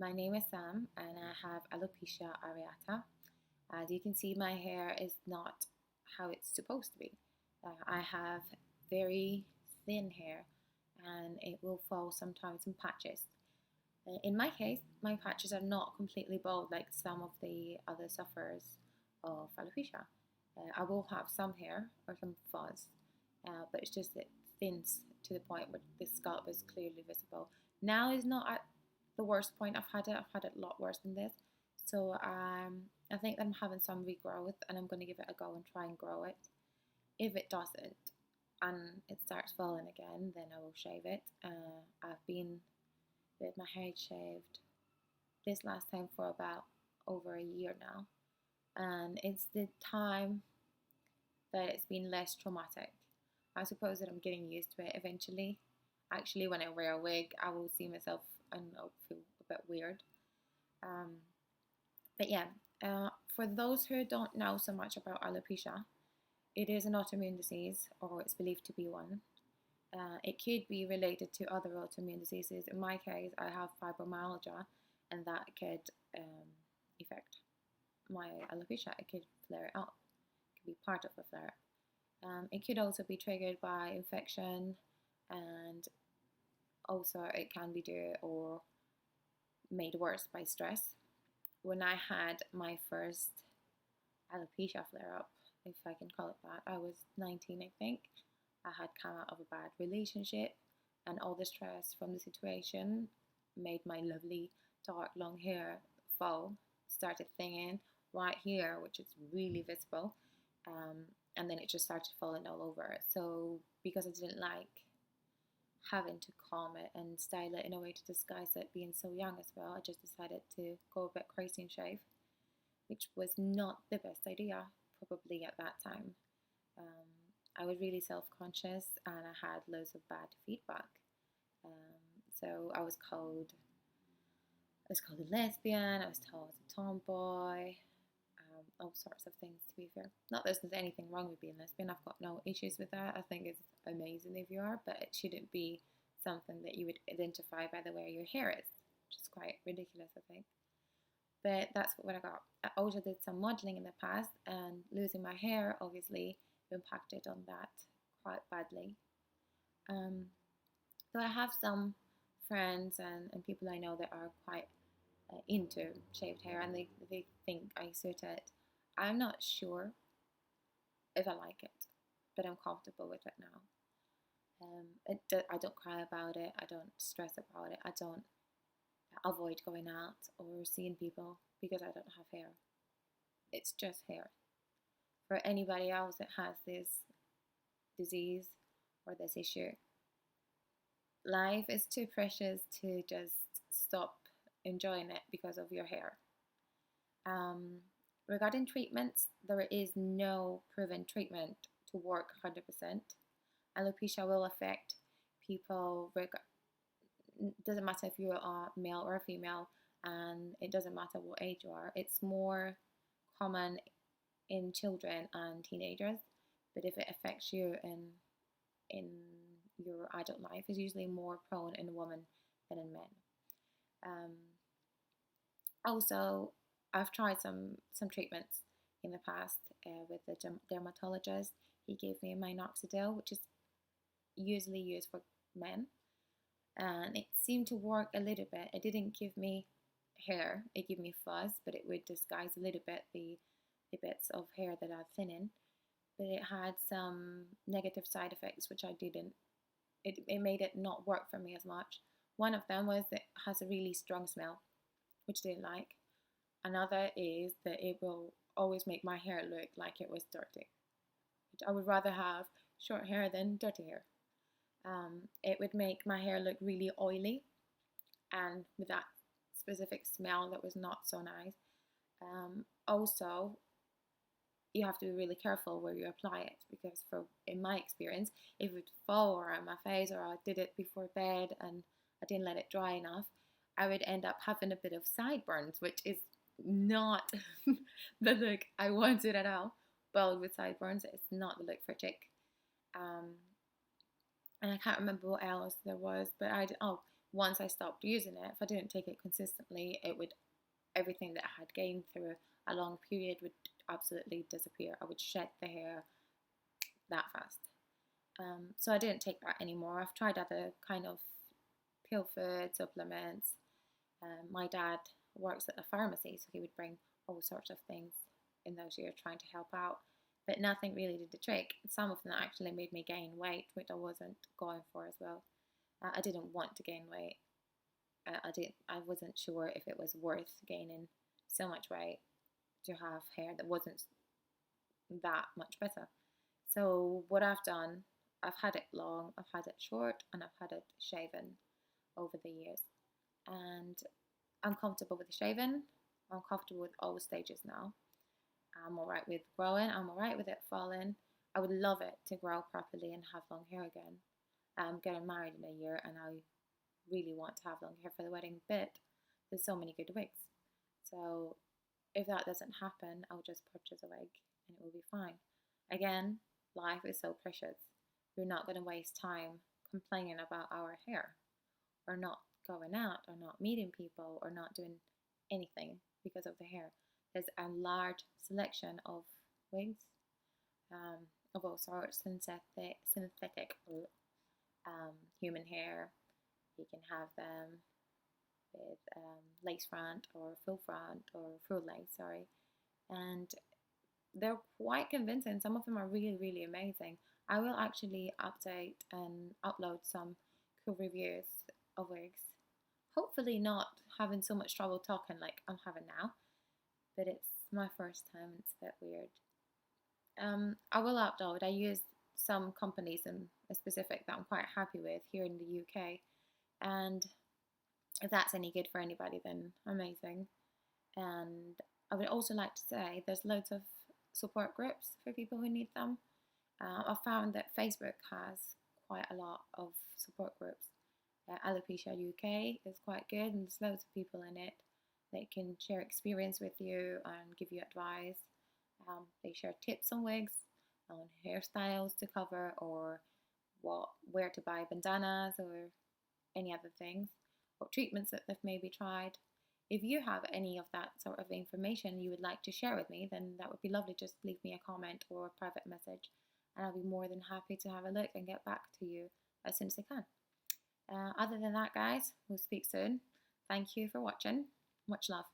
My name is Sam and I have alopecia areata. As you can see, my hair is not how it's supposed to be. I have very thin hair and it will fall sometimes in patches. In my case, my patches are not completely bald like some of the other sufferers of alopecia. I will have some hair or some fuzz, but it's just it thins to the point where the scalp is clearly visible. Now is not at the worst point I've had it. I've had it a lot worse than this. So I think that I'm having some regrowth and I'm going to give it a go and try and grow it. If it doesn't and it starts falling again, then I will shave it. I've been with my hair shaved this last time for about over a year now. And it's the time that it's been less traumatic. I suppose that I'm getting used to it eventually. Actually, when I wear a wig, I will see myself and I'll feel a bit weird. Um, but yeah, for those who don't know so much about alopecia, it is an autoimmune disease, or it's believed to be one. It could be related to other autoimmune diseases. In my case, I have fibromyalgia, and that could affect my alopecia. It could flare it up. It could be part of a flare. It could also be triggered by infection, and also it can be due or made worse by stress. When I had my first alopecia flare up, if I can call it that, I was 19, I think. I had come out of a bad relationship, and all the stress from the situation made my lovely dark long hair fall, started thinning right here, which is really visible, and then it just started falling all over. So because I didn't like having to comb it and style it in a way to disguise it being so young as well, I just decided to go a bit crazy and shave, which was not the best idea probably at that time. Um, I was really self-conscious and I had loads of bad feedback. So I was called a lesbian, I was told I was a tomboy, all sorts of things, to be fair. Not that there's anything wrong with being lesbian, I've got no issues with that. I think it's amazing if you are, but it shouldn't be something that you would identify by the way your hair is, which is quite ridiculous, I think. But that's what I got. I also did some modeling in the past, and losing my hair obviously impacted on that quite badly. Um, so I have some friends and people I know that are quite into shaved hair, and they think I suit it. I'm not sure if I like it, but I'm comfortable with it now. I don't cry about it. I don't stress about it. I don't avoid going out or seeing people because I don't have hair. It's just hair. For anybody else that has this disease or this issue, life is too precious to just stop enjoying it because of your hair. Regarding treatments, there is no proven treatment to work 100%. Alopecia will affect people, doesn't matter if you're a male or a female, and it doesn't matter what age you are. It's more common in children and teenagers, but if it affects you in your adult life, it's usually more prone in women than in men. Um, Also, I've tried some treatments in the past with the dermatologist. He gave me minoxidil, which is usually used for men, and it seemed to work a little bit. It didn't give me hair, it gave me fuzz, but it would disguise a little bit the bits of hair that are thinning. But it had some negative side effects, which I didn't. It made it not work for me as much. One of them was that it has a really strong smell, which I didn't like. Another is that it will always make my hair look like it was dirty. I would rather have short hair than dirty hair. It would make my hair look really oily, and with that specific smell that was not so nice. Also, you have to be really careful where you apply it, because in my experience, if it would fall around my face or I did it before bed and I didn't let it dry enough, I would end up having a bit of sideburns, which is not the look I wanted at all. Bald with sideburns, it's not the look for a chick. And I can't remember what else there was, but once I stopped using it, if I didn't take it consistently, it would, everything that I had gained through a long period would absolutely disappear. I would shed the hair that fast. So I didn't take that anymore. I've tried other kind of pill food supplements. My dad works at a pharmacy, so he would bring all sorts of things in those years trying to help out, but nothing really did the trick. Some of them actually made me gain weight, which I wasn't going for as well. I didn't want to gain weight. I wasn't sure if it was worth gaining so much weight to have hair that wasn't that much better. So what I've done, I've had it long, I've had it short, and I've had it shaven over the years. And I'm comfortable with the shaven. I'm comfortable with all stages now. I'm alright with growing. I'm alright with it falling. I would love it to grow properly and have long hair again. I'm getting married in a year and I really want to have long hair for the wedding, but there's so many good wigs. So if that doesn't happen, I'll just purchase a wig and it will be fine. Again, life is so precious. We're not going to waste time complaining about our hair or not going out or not meeting people or not doing anything because of the hair. There's a large selection of wigs of all sorts, synthetic human hair. You can have them with lace front or full length, sorry. And they're quite convincing. Some of them are really, really amazing. I will actually update and upload some cool reviews of wigs. Hopefully not having so much trouble talking like I'm having now, but it's my first time. It's a bit weird. I will upload. I use some companies in specific that I'm quite happy with here in the UK, and if that's any good for anybody, then amazing. And I would also like to say there's loads of support groups for people who need them. I found that Facebook has quite a lot of support groups. Alopecia UK is quite good, and there's loads of people in it that can share experience with you and give you advice. They share tips on wigs, on hairstyles to cover, or where to buy bandanas or any other things, or treatments that they've maybe tried. If you have any of that sort of information you would like to share with me, then that would be lovely. Just leave me a comment or a private message, and I'll be more than happy to have a look and get back to you as soon as I can. Other than that, guys, we'll speak soon. Thank you for watching. Much love.